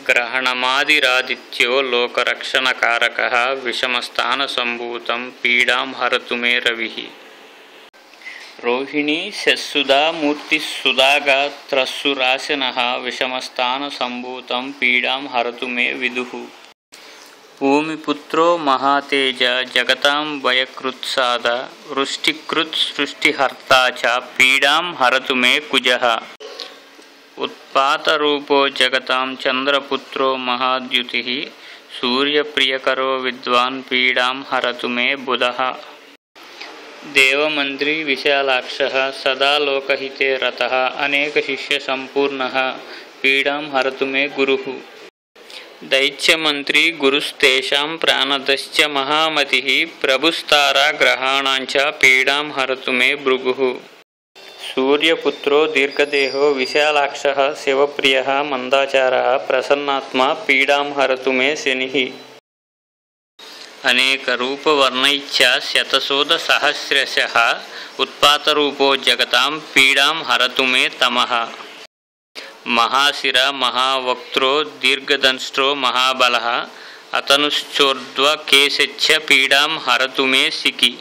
ग्रहणमादिरादित्यो लोकरक्षणकारकः विषमस्थानसम्भूतं पीडां हरतु मे रविः। रोहिणी शस्सुधा मूर्तिस्सुधागात्रस्सुराशिनः विषमस्थानसम्भूतं पीडां हरतु मे विदुः। भूमिपुत्रो महातेज जगतां वयकृत्साद वृष्टिकृत् सृष्टिहर्ता च पीडां हरतु मे कुजः। उत्पातरूपो जगतां चन्द्रपुत्रो महाद्युतिः सूर्यप्रियकरो विद्वान् पीडां हरतु मे बुधः। देवमन्त्री विशालाक्षः सदा लोकहिते रतः अनेकशिष्यसम्पूर्णः पीडां हरतु मे गुरुः। दैत्यमन्त्री गुरुस्तेषां प्राणदश्च महामतिः प्रभुस्ताराग्रहाणाञ्च पीडां हरतु मे भृगुः। सूर्यपुत्रो दीर्घदेहो विशालाक्षः शिवप्रियः मन्दाचारः प्रसन्नात्मा पीडां हरतु मे शनिः। अनेकरूपवर्णैश्च शतशोधसहस्रशः उत्पातरूपो जगतां पीडां हरतु मे तमः। महाशिर महावक्त्रो दीर्घदंष्ट्रो महाबलः अतनुश्चोर्ध्वकेशश्च पीडां हरतु मे शिखि।